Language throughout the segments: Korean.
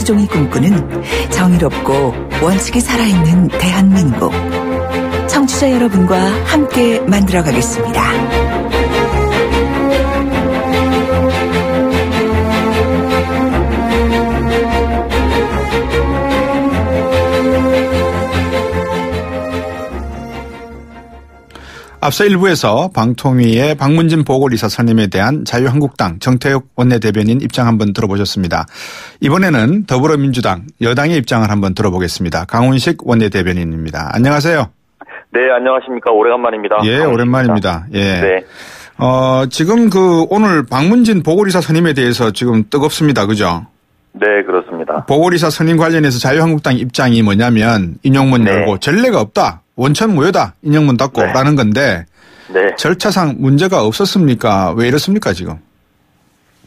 김수종이 꿈꾸는 정의롭고 원칙이 살아있는 대한민국. 청취자 여러분과 함께 만들어가겠습니다. 앞서 일부에서 방통위의 박문진 보궐이사 선임에 대한 자유한국당 정태욱 원내대변인 입장 한번 들어보셨습니다. 이번에는 더불어민주당 여당의 입장을 한번 들어보겠습니다. 강훈식 원내대변인입니다. 안녕하세요. 네, 안녕하십니까. 오래간만입니다. 예, 오랜만입니다. 예. 네. 지금 오늘 박문진 보궐이사 선임에 대해서 지금 뜨겁습니다. 그죠? 네, 그렇습니다. 보궐이사 선임 관련해서 자유한국당 입장이 뭐냐면 인용문 열고 전례가 없다. 원천 무효다. 인용문 닫고 라는 건데 절차상 문제가 없었습니까? 왜 이렇습니까 지금?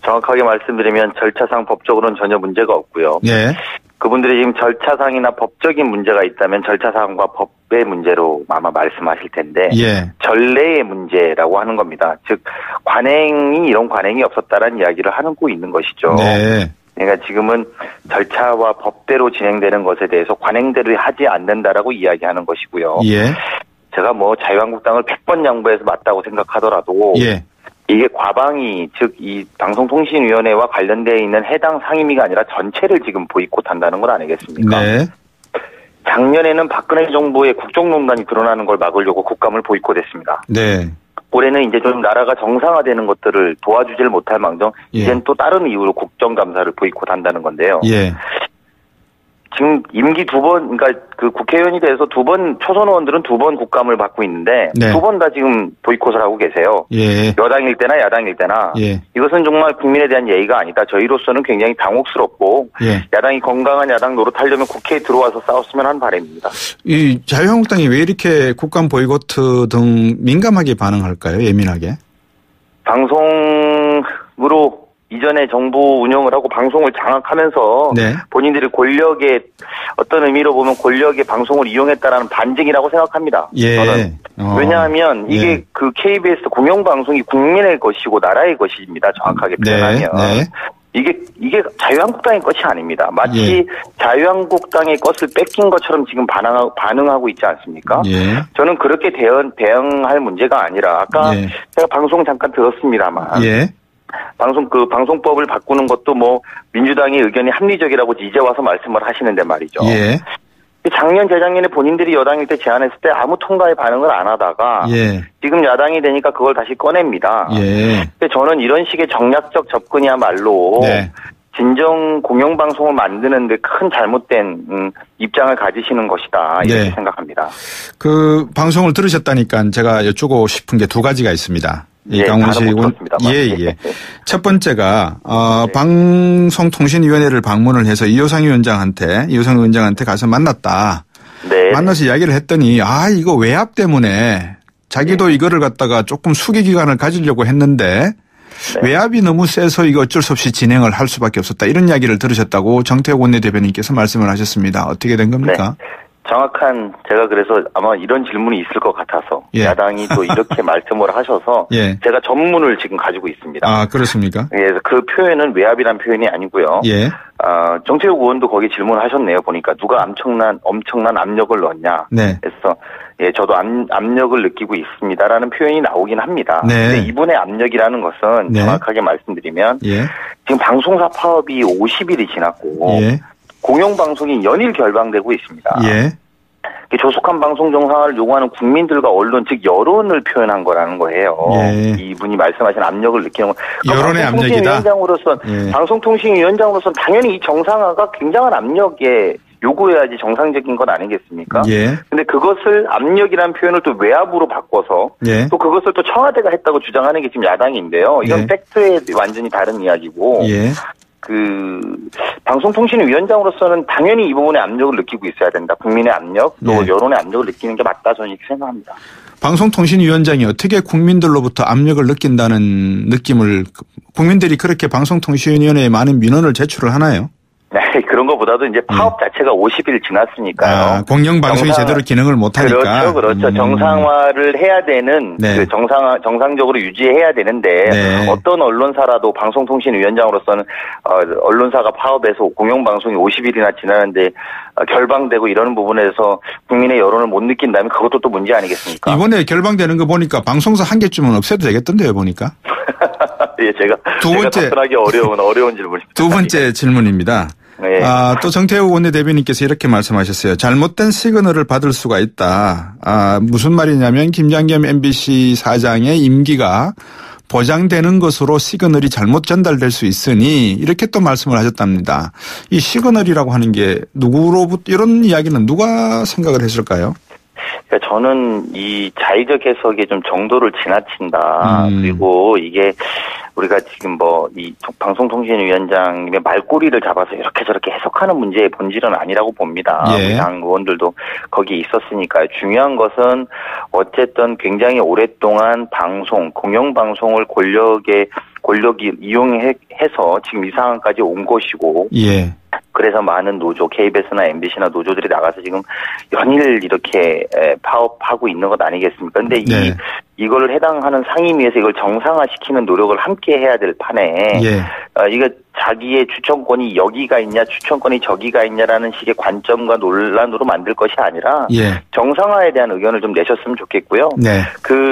정확하게 말씀드리면 절차상 법적으로는 전혀 문제가 없고요. 예. 그분들이 지금 절차상이나 법적인 문제가 있다면 절차상과 법의 문제로 아마 말씀하실 텐데 전례의 문제라고 하는 겁니다. 즉 이런 관행이 없었다라는 이야기를 하고 있는 것이죠. 네. 그러니까 지금은 절차와 법대로 진행되는 것에 대해서 관행대로 하지 않는다라고 이야기하는 것이고요. 제가 자유한국당을 100번 양보해서 맞다고 생각하더라도 이게 과방위, 즉 이 방송통신위원회와 관련되어 있는 해당 상임위가 아니라 전체를 지금 보이콧한다는 건 아니겠습니까? 네. 작년에는 박근혜 정부의 국정농단이 드러나는 걸 막으려고 국감을 보이콧했습니다. 네. 올해는 이제 좀 나라가 정상화되는 것들을 도와주질 못할 망정 이젠 또 다른 이유로 국정감사를 보이콧한다는 건데요. 지금 임기 두 번, 그러니까 그 국회의원이 돼서 초선 의원들은 2번 국감을 받고 있는데 2번 다 지금 보이콧을 하고 계세요. 여당일 때나 야당일 때나 이것은 정말 국민에 대한 예의가 아니다. 저희로서는 굉장히 당혹스럽고 야당이 건강한 야당 노릇하려면 국회에 들어와서 싸웠으면 하는 바람입니다. 이 자유한국당이 왜 이렇게 국감 보이콧 등 민감하게 반응할까요? 예민하게? 방송으로 이전에 정부 운영을 하고 방송을 장악하면서 본인들이 권력의 어떤 의미로 보면 권력의 방송을 이용했다라는 반증이라고 생각합니다. 저는. 왜냐하면 이게 그 KBS 공영방송이 국민의 것이고 나라의 것입니다. 정확하게 표현하면. 이게 자유한국당의 것이 아닙니다. 마치 자유한국당의 것을 뺏긴 것처럼 지금 반응하고 있지 않습니까? 저는 그렇게 대응할 문제가 아니라 아까 제가 방송 잠깐 들었습니다만 방송법을 바꾸는 것도 민주당의 의견이 합리적이라고 이제 와서 말씀을 하시는데 말이죠. 작년, 재작년에 본인들이 여당일 때 제안했을 때 아무 통과에 반응을 안 하다가 지금 야당이 되니까 그걸 다시 꺼냅니다. 근데 저는 이런 식의 정략적 접근이야말로 진정 공영방송을 만드는 데 큰 잘못된 입장을 가지시는 것이다. 이렇게 생각합니다. 그 방송을 들으셨다니까 제가 여쭈고 싶은 게 2가지가 있습니다. 강훈식 의원. 첫 번째가 방송통신위원회를 방문을 해서 이호상 위원장한테 가서 만났다. 만나서 이야기를 했더니 이거 외압 때문에 자기도 이거를 갖다가 조금 수기 기간을 가지려고 했는데 외압이 너무 세서 이거 어쩔 수 없이 진행을 할 수밖에 없었다. 이런 이야기를 들으셨다고 정태욱 원내대변인께서 말씀을 하셨습니다. 어떻게 된 겁니까? 정확한 제가 그래서 아마 이런 질문이 있을 것 같아서 야당이 또 이렇게 말씀을 하셔서 제가 전문을 지금 가지고 있습니다. 그렇습니까? 그래서 그 표현은 외압이란 표현이 아니고요. 정태욱 의원도 거기 질문하셨네요. 보니까 누가 엄청난 압력을 넣었냐. 그래서 저도 압력을 느끼고 있습니다라는 표현이 나오긴 합니다. 근데 이분의 압력이라는 것은 정확하게 말씀드리면 지금 방송사 파업이 50일이 지났고 공영방송이 연일 결방되고 있습니다. 조속한 방송 정상화를 요구하는 국민들과 언론, 즉 여론을 표현한 거라는 거예요. 이분이 말씀하신 압력을 느끼는 건. 여론의 압력이다. 방송통신위원장으로서는 당연히 이 정상화가 굉장한 압력에 요구해야지 정상적인 건 아니겠습니까? 근데 그것을 압력이라는 표현을 또 외압으로 바꿔서 또 그것을 또 청와대가 했다고 주장하는 게 지금 야당인데요. 이건 팩트에 완전히 다른 이야기고. 방송통신위원장으로서는 당연히 이 부분에 압력을 느끼고 있어야 된다. 국민의 압력, 또 여론의 압력을 느끼는 게 맞다. 저는 이렇게 생각합니다. 방송통신위원장이 어떻게 국민들로부터 압력을 느낀다는 느낌을 국민들이 그렇게 방송통신위원회에 많은 민원을 제출을 하나요? 네, 그런 것보다도 이제 파업 자체가 50일 지났으니까요. 공영방송이 제대로 기능을 못하니까. 그렇죠. 정상화를 해야 되는, 네. 정상적으로 유지해야 되는데, 네. 어떤 언론사라도 방송통신위원장으로서는, 언론사가 파업해서 공영방송이 50일이나 지나는데, 결방되고 이러는 부분에서 국민의 여론을 못 느낀다면 그것도 또 문제 아니겠습니까? 이번에 결방되는 거 보니까 방송사 한 개쯤은 없애도 되겠던데요, 보니까. 예, 제가 답변하기 어려운 질문입니다. 두 번째 질문입니다. 네. 또 정태욱 원내대변인께서 이렇게 말씀하셨어요. 잘못된 시그널을 받을 수가 있다. 무슨 말이냐면 김장겸 MBC 사장의 임기가 보장되는 것으로 시그널이 잘못 전달될 수 있으니 이렇게 또 말씀을 하셨답니다. 이 시그널이라고 하는 게 누구로부터 이런 이야기는 누가 생각을 했을까요? 저는 이 자의적 해석에 좀 정도를 지나친다. 그리고 이게 우리가 지금 이 방송통신위원장님의 말꼬리를 잡아서 이렇게 저렇게 해석하는 문제의 본질은 아니라고 봅니다. 예. 우리 당 의원들도 거기에 있었으니까요. 중요한 것은 어쨌든 굉장히 오랫동안 공영방송을 권력이 이용해서 지금 이 상황까지 온 것이고. 예. 그래서 많은 노조, KBS나 MBC나 노조들이 나가서 지금 연일 이렇게 파업하고 있는 것 아니겠습니까? 근데 네. 이걸 해당하는 상임위에서 이걸 정상화시키는 노력을 함께 해야 될 판에, 예. 이거 자기의 추천권이 여기가 있냐, 추천권이 저기가 있냐라는 식의 관점과 논란으로 만들 것이 아니라, 예. 정상화에 대한 의견을 좀 내셨으면 좋겠고요. 네.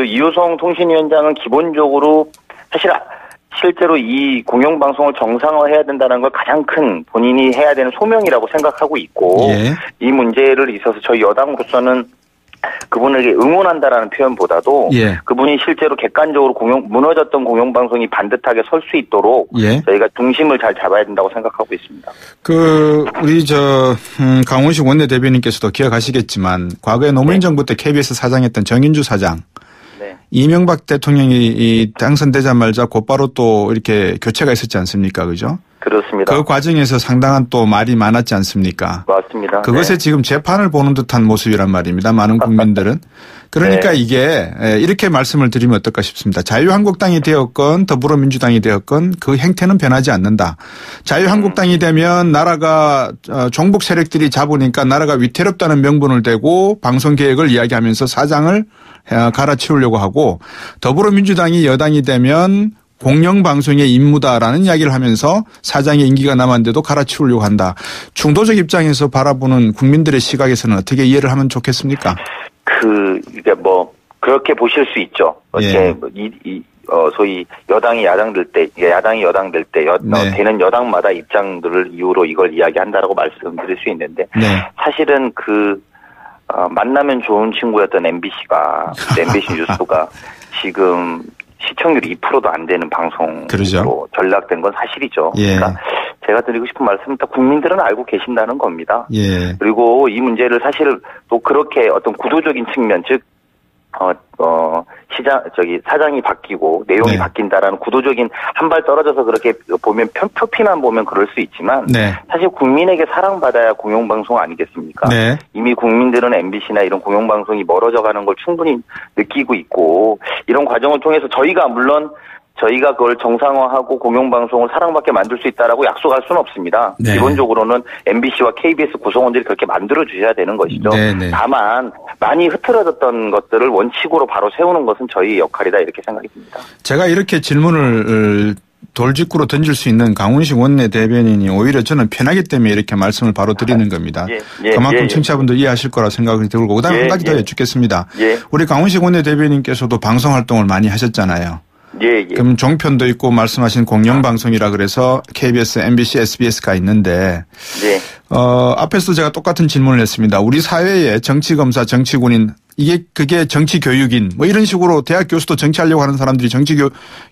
이효성 통신위원장은 기본적으로 실제로 이 공영방송을 정상화해야 된다는 걸 가장 큰 본인이 해야 되는 소명이라고 생각하고 있고, 예. 이 문제를 있어서 저희 여당으로서는 그분에게 응원한다라는 표현보다도, 예. 그분이 실제로 객관적으로 무너졌던 공영방송이 반듯하게 설 수 있도록, 예. 저희가 중심을 잘 잡아야 된다고 생각하고 있습니다. 우리 강원식 원내대변인께서도 기억하시겠지만 과거에 노무현 정부 때 KBS 사장했던 정인주 사장, 이명박 대통령이 당선되자마자 곧바로 또 이렇게 교체가 있었지 않습니까? 그죠? 그렇습니다. 그 과정에서 상당한 또 말이 많았지 않습니까? 맞습니다. 그것에 네. 지금 재판을 보는 듯한 모습이란 말입니다. 많은 국민들은. 그러니까 네. 이게 이렇게 말씀을 드리면 어떨까 싶습니다. 자유한국당이 되었건 더불어민주당이 되었건 그 행태는 변하지 않는다. 자유한국당이 되면 나라가 종북 세력들이 잡으니까 나라가 위태롭다는 명분을 대고 방송개혁을 이야기하면서 사장을 갈아치우려고 하고, 더불어민주당이 여당이 되면 공영방송의 임무다라는 이야기를 하면서 사장의 임기가 남았는데도 갈아치우려고 한다. 중도적 입장에서 바라보는 국민들의 시각에서는 어떻게 이해를 하면 좋겠습니까? 그렇게 보실 수 있죠. 예. 소위 야당이 여당 될 때 네. 되는 여당마다 입장들을 이유로 이걸 이야기한다라고 말씀드릴 수 있는데, 네. 사실은 만나면 좋은 친구였던 MBC가, MBC 뉴스가 지금 시청률이 2%도 안 되는 방송으로 그러죠. 전락된 건 사실이죠. 예. 그러니까 제가 드리고 싶은 말씀은 다 국민들은 알고 계신다는 겁니다. 예. 그리고 이 문제를 사실 또 그렇게 어떤 구도적인 측면, 즉 사장이 바뀌고 내용이 네. 바뀐다라는 구도적인 한 발 떨어져서 그렇게 보면 표피만 보면 그럴 수 있지만 네. 사실 국민에게 사랑받아야 공영방송 아니겠습니까? 네. 이미 국민들은 MBC나 이런 공영방송이 멀어져 가는 걸 충분히 느끼고 있고, 이런 과정을 통해서 저희가 그걸 정상화하고 공영방송을 사랑받게 만들 수 있다라고 약속할 수는 없습니다. 네. 기본적으로는 MBC와 KBS 구성원들이 그렇게 만들어 주셔야 되는 것이죠. 네. 다만 많이 흐트러졌던 것들을 원칙으로 바로 세우는 것은 저희 역할이다, 이렇게 생각이 듭니다. 제가 이렇게 질문을 돌직구로 던질 수 있는 강훈식 원내대변인이 오히려 저는 편하기 때문에 이렇게 말씀을 바로 드리는 겁니다. 그만큼 청취자분들 이해하실 거라 생각이 들고, 그다음에 한 가지 더 여쭙겠습니다. 우리 강훈식 원내대변인께서도 방송활동을 많이 하셨잖아요. 그럼 종편도 있고 말씀하신 공영방송이라 그래서 KBS, MBC, SBS가 있는데, 앞에서 제가 똑같은 질문을 했습니다. 우리 사회에 정치검사, 정치군인, 그게 정치교육인, 이런 식으로 대학 교수도 정치하려고 하는 사람들이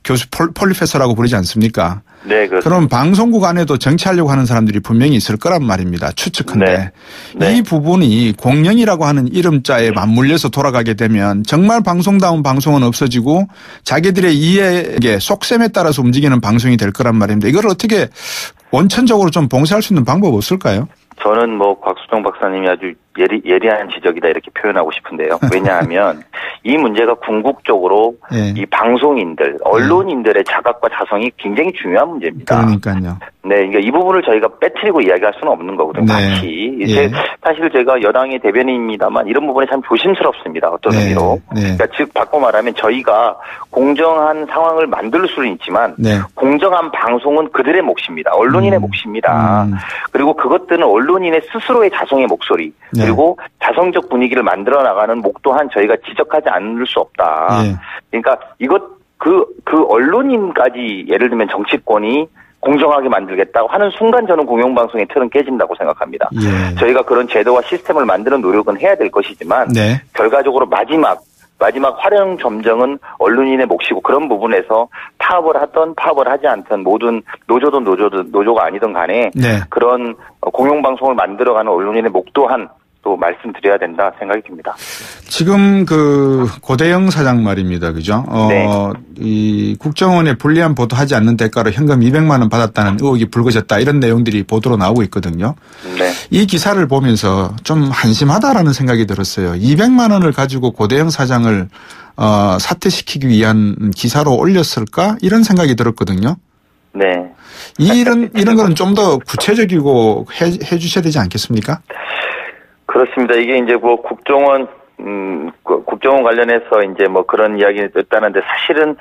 교수 폴리페서라고 부르지 않습니까? 네, 그렇습니다. 그럼 방송국 안에도 정치하려고 하는 사람들이 분명히 있을 거란 말입니다. 추측한데. 네. 이 부분이 공영이라고 하는 이름자에 맞물려서 돌아가게 되면 정말 방송다운 방송은 없어지고 자기들의 이해에 속셈에 따라서 움직이는 방송이 될 거란 말입니다. 이걸 어떻게 원천적으로 좀 봉쇄할 수 있는 방법 없을까요? 저는 곽수정 박사님이 아주 예리한 지적이다 이렇게 표현하고 싶은데요. 왜냐하면 이 문제가 궁극적으로 네. 이 방송인들, 언론인들의 자각과 자성이 굉장히 중요한 문제입니다. 그러니까요. 네, 그러니까 이 부분을 저희가 빼뜨리고 이야기할 수는 없는 거거든요. 네. 같이. 예. 사실 제가 여당의 대변인입니다만 이런 부분이 참 조심스럽습니다. 어떤 네. 의미로. 네. 그러니까 즉 바꿔 말하면 저희가 공정한 상황을 만들 수는 있지만 네. 공정한 방송은 그들의 몫입니다. 언론인의 몫입니다. 그리고 그것들은 언론인의 스스로의 자성의 목소리 네. 그리고 자성적 분위기를 만들어 나가는 목 또한 저희가 지적하지 않을 수 없다. 네. 그러니까 그 언론인까지 예를 들면 정치권이 공정하게 만들겠다고 하는 순간 저는 공영방송의 틀은 깨진다고 생각합니다. 예. 저희가 그런 제도와 시스템을 만드는 노력은 해야 될 것이지만 네. 결과적으로 마지막 활용 점정은 언론인의 몫이고 그런 부분에서 파업을 하든 파업을 하지 않든 모든 노조가 아니든 간에 네. 그런 공영방송을 만들어가는 언론인의 목 또한 또 말씀드려야 된다 생각이 듭니다. 지금 그 고대영 사장 말입니다. 그죠? 네. 이 국정원에 불리한 보도하지 않는 대가로 현금 200만 원 받았다는 의혹이 불거졌다. 이런 내용들이 보도로 나오고 있거든요. 네. 이 기사를 보면서 좀 한심하다라는 생각이 들었어요. 200만 원을 가지고 고대영 사장을 사퇴시키기 위한 기사로 올렸을까? 이런 생각이 들었거든요. 네. 이런 거는 좀 더 구체적이고 해 주셔야 되지 않겠습니까? 그렇습니다. 이게 이제 뭐 국정원 관련해서 이제 뭐 그런 이야기를 듣다는데 사실은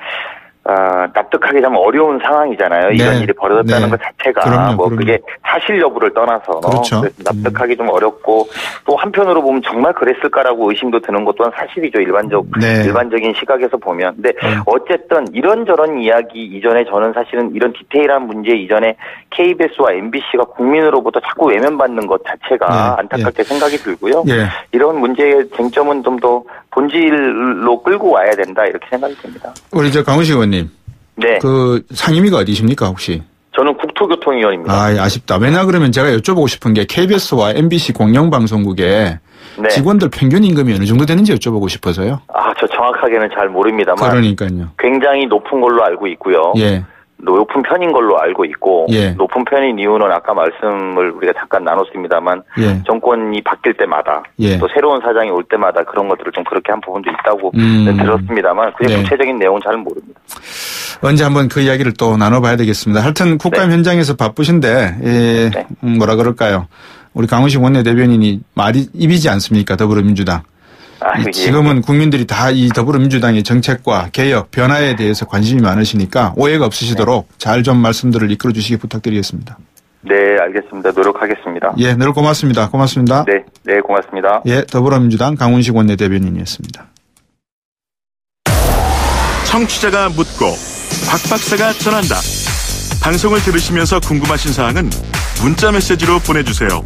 납득하기 참 어려운 상황이잖아요. 네. 이런 일이 벌어졌다는 것 자체가 그럼요. 그게 사실 여부를 떠나서 그렇죠. 납득하기 좀 어렵고 또 한편으로 보면 정말 그랬을까라고 의심도 드는 것 또한 사실이죠. 일반적인 시각에서 보면. 근데 어쨌든 이런저런 이야기 이전에 저는 사실은 이런 디테일한 문제 이전에 KBS와 MBC가 국민으로부터 자꾸 외면받는 것 자체가 안타깝게 생각이 들고요. 이런 문제의 쟁점은 좀 더 본질로 끌고 와야 된다 이렇게 생각이 듭니다. 우리 강훈식 의원님. 네. 그 상임위가 어디십니까 혹시? 저는 국토교통위원입니다. 아쉽다. 왜냐 그러면 제가 여쭤보고 싶은 게 KBS와 MBC 공영방송국에 직원들 평균 임금이 어느 정도 되는지 여쭤보고 싶어서요. 저 정확하게는 잘 모릅니다만. 그러니까요. 굉장히 높은 걸로 알고 있고요. 높은 편인 걸로 알고 있고 높은 편인 이유는 아까 말씀을 우리가 잠깐 나눴습니다만 정권이 바뀔 때마다 또 새로운 사장이 올 때마다 그런 것들을 좀 그렇게 한 부분도 있다고 들었습니다만 그게 구체적인 내용은 잘 모릅니다. 언제 한번 그 이야기를 또 나눠봐야 되겠습니다. 하여튼 국감 현장에서 바쁘신데 뭐라 그럴까요? 우리 강훈식 원내대변인이 말이 입이지 않습니까? 더불어민주당. 지금은 국민들이 다 이 더불어민주당의 정책과 개혁, 변화에 대해서 관심이 많으시니까 오해가 없으시도록 잘 좀 말씀들을 이끌어 주시기 부탁드리겠습니다. 네, 알겠습니다. 노력하겠습니다. 늘 고맙습니다. 고맙습니다. 네, 고맙습니다. 더불어민주당 강훈식 원내대변인이었습니다. 청취자가 묻고 박 박사가 전한다. 방송을 들으시면서 궁금하신 사항은 문자 메시지로 보내주세요.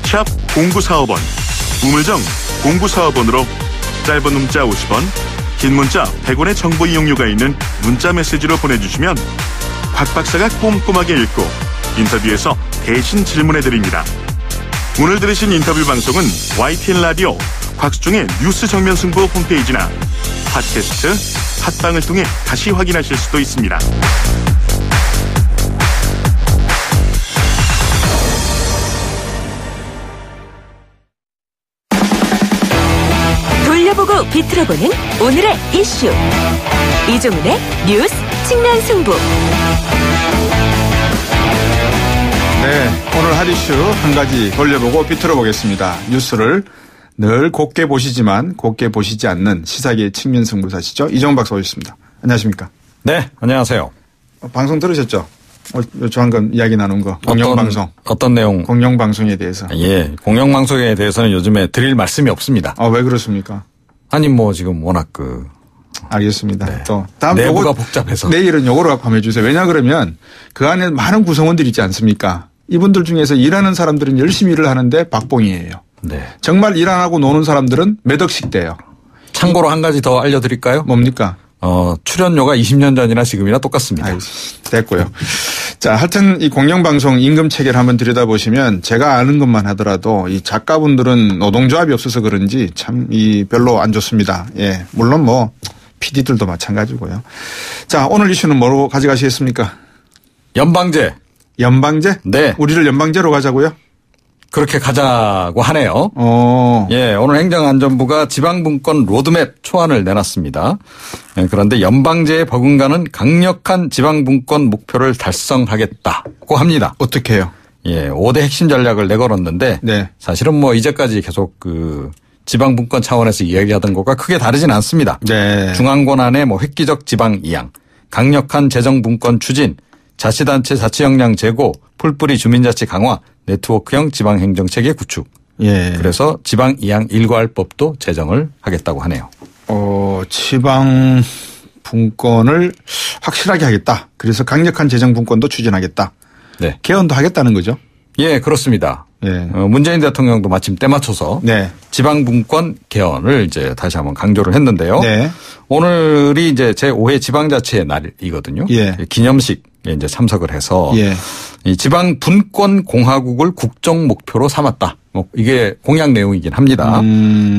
샵 0945번, 우물정 0945번으로 짧은 문자 50원, 긴 문자 100원의 정보 이용료가 있는 문자 메시지로 보내주시면 박 박사가 꼼꼼하게 읽고 인터뷰에서 대신 질문해드립니다. 오늘 들으신 인터뷰 방송은 YTN 라디오 곽수종의 뉴스 정면 승부 홈페이지나 팟캐스트, 팟빵을 통해 다시 확인하실 수도 있습니다. 돌려보고 비틀어보는 오늘의 이슈. 이종훈의 뉴스 측면 승부. 오늘 할 이슈 한 가지 돌려보고 비틀어 보겠습니다. 뉴스를 늘 곱게 보시지만 곱게 보시지 않는 시사계의 측면 승부사시죠. 이종훈 박사 오셨습니다. 안녕하십니까? 네, 안녕하세요. 방송 들으셨죠? 조만간 이야기 나눈 거. 공영방송. 어떤 내용? 공영방송에 대해서. 공영방송에 대해서는 요즘에 드릴 말씀이 없습니다. 왜 그렇습니까? 아니, 지금 워낙 알겠습니다. 또 다음 내부가 복잡해서. 내일은 요거로 갖고 한번 해주세요. 왜냐 그러면 그 안에 많은 구성원들이 있지 않습니까? 이분들 중에서 일하는 사람들은 열심히 일을 하는데 박봉이에요. 정말 일 안 하고 노는 사람들은 몇 억씩 돼요. 참고로 한 가지 더 알려드릴까요? 뭡니까? 출연료가 20년 전이나 지금이나 똑같습니다. 됐고요. 자, 하여튼 이 공영방송 임금 체계를 한번 들여다보시면 제가 아는 것만 하더라도 이 작가분들은 노동조합이 없어서 그런지 참 별로 안 좋습니다. 물론 PD들도 마찬가지고요. 자, 오늘 이슈는 뭐로 가져가시겠습니까? 연방제. 연방제? 네. 우리를 연방제로 가자고요? 그렇게 가자고 하네요. 예, 오늘 행정안전부가 지방분권 로드맵 초안을 내놨습니다. 예, 그런데 연방제에 버금가는 강력한 지방분권 목표를 달성하겠다고 합니다. 어떻게 해요? 예, 5대 핵심 전략을 내걸었는데 네. 사실은 뭐 이제까지 계속 그 지방분권 차원에서 이야기하던 것과 크게 다르진 않습니다. 네. 중앙 권한의 뭐 획기적 지방 이양, 강력한 재정분권 추진, 자치단체 자치역량 제고, 풀뿌리 주민자치 강화, 네트워크형 지방행정체계 구축. 예. 그래서 지방 이양 일괄법도 제정을 하겠다고 하네요. 지방 분권을 확실하게 하겠다. 그래서 강력한 재정분권도 추진하겠다. 네. 개헌도 하겠다는 거죠. 예, 그렇습니다. 예. 문재인 대통령도 마침 때 맞춰서 네. 지방분권 개헌을 이제 다시 한번 강조를 했는데요. 네. 오늘이 이제 제5회 지방자치의 날이거든요. 예. 기념식에 이제 참석을 해서 예. 이 지방분권 공화국을 국정 목표로 삼았다. 뭐 이게 공약 내용이긴 합니다.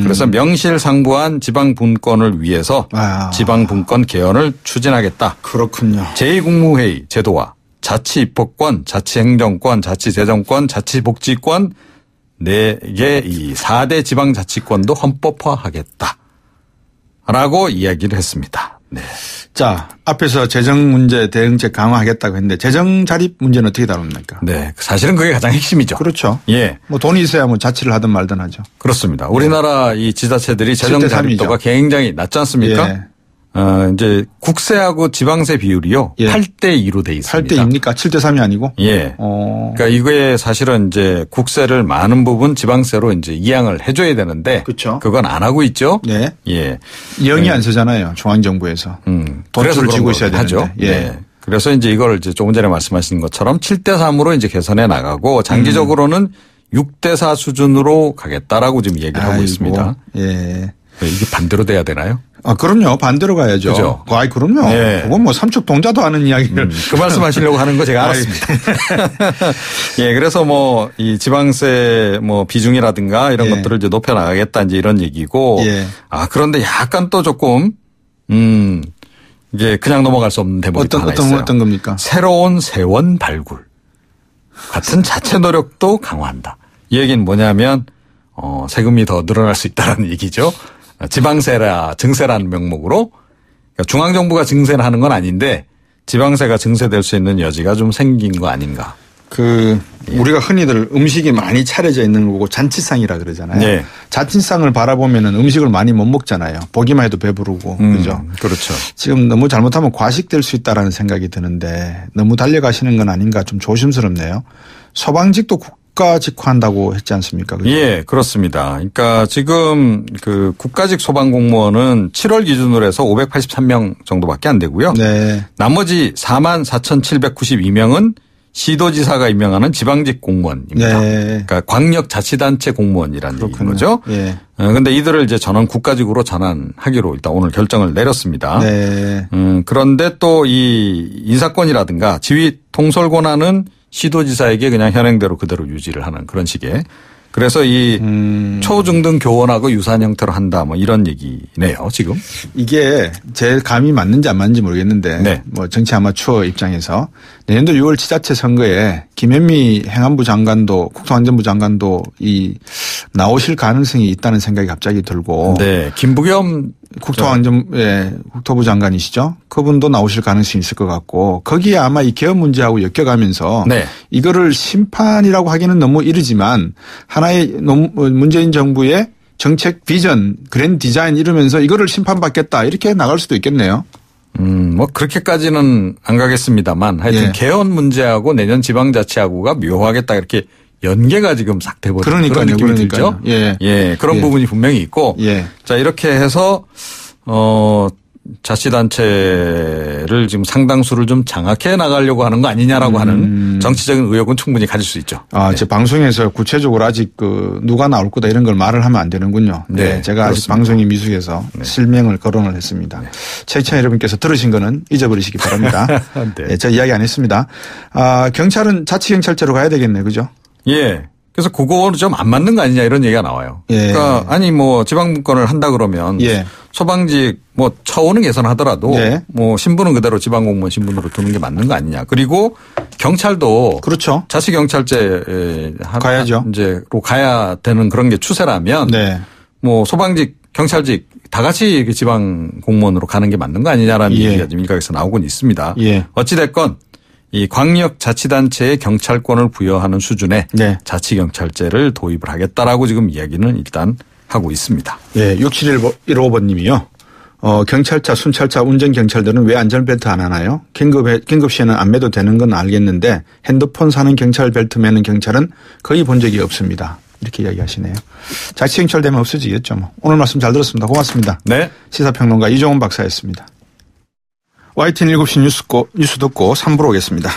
그래서 명실상부한 지방분권을 위해서 지방분권 개헌을 추진하겠다. 그렇군요. 제2국무회의 제도화. 자치입법권, 자치행정권, 자치재정권, 자치복지권 4개 이 4대 지방자치권도 헌법화하겠다. 라고 이야기를 했습니다. 네. 자, 앞에서 재정 문제 대응책 강화하겠다고 했는데 재정 자립 문제는 어떻게 다룹니까? 네. 사실은 그게 가장 핵심이죠. 그렇죠. 예. 뭐 돈이 있어야 뭐 자치를 하든 말든 하죠. 그렇습니다. 우리나라 이 지자체들이 재정 자립도가 굉장히 낮지 않습니까? 예. 이제 국세하고 지방세 비율이요. 예. 8대2로 돼 있습니다. 8대2입니까? 7대3이 아니고? 예. 그러니까 이거에 사실은 이제 국세를 많은 부분 지방세로 이제 이양을 해줘야 되는데. 그렇죠. 그건 안 하고 있죠. 네. 예. 영이 안 쓰잖아요. 중앙정부에서. 돈을 쥐고 있어야 되는데. 하죠. 예. 네. 그래서 이제 이걸 이제 조금 전에 말씀하신 것처럼 7대3으로 이제 개선해 나가고 장기적으로는 6대4 수준으로 가겠다라고 지금 얘기를 하고 있습니다. 예. 이게 반대로 돼야 되나요? 그럼요. 반대로 가야죠. 그죠? 그럼요. 네. 그건 뭐 삼척동자도 아는 이야기를. 그 말씀하시려고 하는 거 제가 알았습니다. 예, 그래서 뭐 이 지방세 뭐 비중이라든가 이런 것들을 이제 높여 나가겠다 이제 이런 얘기고. 예. 그런데 약간 또 조금 이게 그냥 넘어갈 수 없는 대목이 하나 있어요. 어떤 겁니까? 새로운 세원 발굴 같은 자체 노력도 강화한다. 이 얘기는 뭐냐면 세금이 더 늘어날 수 있다는 얘기죠. 지방세라 증세라는 명목으로 그러니까 중앙정부가 증세를 하는 건 아닌데 지방세가 증세될 수 있는 여지가 좀 생긴 거 아닌가. 우리가 흔히들 음식이 많이 차려져 있는 거고 잔치상이라 그러잖아요. 네. 잔치상을 바라보면은 음식을 많이 못 먹잖아요. 보기만 해도 배부르고. 그죠? 그렇죠. 지금 너무 잘못하면 과식될 수 있다라는 생각이 드는데 너무 달려가시는 건 아닌가 좀 조심스럽네요. 소방직도 국가직화한다고 했지 않습니까? 그죠? 예, 그렇습니다. 그러니까 지금 그 국가직 소방공무원은 7월 기준으로 해서 583명 정도밖에 안 되고요. 네. 나머지 44,792명은 시도지사가 임명하는 지방직 공무원입니다. 네. 그러니까 광역자치단체 공무원이라는 얘기인 거죠. 예. 그런데 이들을 이제 전원 국가직으로 전환하기로 일단 오늘 결정을 내렸습니다. 네. 그런데 또 이 인사권이라든가 지휘 통솔 권한은 시도지사에게 그냥 현행대로 그대로 유지를 하는 그런 식의. 그래서 이 초중등 교원하고 유사한 형태로 한다 뭐 이런 얘기네요 지금. 이게 제 감이 맞는지 안 맞는지 모르겠는데 네. 뭐 정치 아마추어 입장에서 내년도 6월 지자체 선거에 김현미 행안부 장관도 국토안전부 장관도 나오실 가능성이 있다는 생각이 갑자기 들고. 네. 김부겸 국토부 장관이시죠. 그분도 나오실 가능성이 있을 것 같고 거기에 아마 이 개헌 문제하고 엮여가면서 네. 이거를 심판이라고 하기는 너무 이르지만 하나의 문재인 정부의 정책 비전, 그랜드 디자인 이러면서 이거를 심판받겠다 이렇게 나갈 수도 있겠네요. 뭐 그렇게까지는 안 가겠습니다만 하여튼 예. 개헌 문제하고 내년 지방자치하고가 묘하겠다 이렇게 연계가 지금 싹 돼버린 그런 느낌이 들죠. 예, 예, 그런 부분이 분명히 있고. 예. 자 이렇게 해서 자치단체를 지금 상당수를 좀 장악해 나가려고 하는 거 아니냐라고 하는 정치적인 의혹은 충분히 가질 수 있죠. 네. 제 방송에서 구체적으로 아직 누가 나올 거다 이런 걸 말을 하면 안 되는군요. 네, 제가 그렇습니다. 아직 방송이 미숙해서 네. 실명을 거론을 했습니다. 네. 청취자 여러분께서 들으신 거는 잊어버리시기 바랍니다. 네. 네, 제가 이야기 안 했습니다. 경찰은 자치경찰제로 가야 되겠네요, 그죠? 예. 그래서 그거는 좀 안 맞는 거 아니냐 이런 얘기가 나와요. 예. 그러니까 아니 뭐 지방분권을 한다 그러면 예. 소방직 뭐 처우는 개선하더라도 예. 뭐 신분은 그대로 지방공무원 신분으로 두는 게 맞는 거 아니냐. 그리고 경찰도 그렇죠. 자치경찰제 가야죠. 이제로 가야 되는 그런 게 추세라면 네. 뭐 소방직 경찰직 다 같이 지방공무원으로 가는 게 맞는 거 아니냐라는 예. 얘기가 지금 일각에서 나오곤 있습니다. 예. 어찌 됐건 이 광역자치단체에 경찰권을 부여하는 수준의 네. 자치경찰제를 도입을 하겠다라고 지금 이야기는 일단 하고 있습니다. 예, 6715번님이요. 경찰차, 순찰차, 운전경찰들은 왜 안전벨트 안 하나요? 긴급 시에는 안 매도 되는 건 알겠는데 핸드폰 사는 경찰벨트 매는 경찰은 거의 본 적이 없습니다. 이렇게 이야기하시네요. 자치경찰 되면 없어지겠죠. 뭐. 오늘 말씀 잘 들었습니다. 고맙습니다. 네. 시사평론가 이종훈 박사였습니다. YTN 7시 뉴스 듣고 3부로 오겠습니다.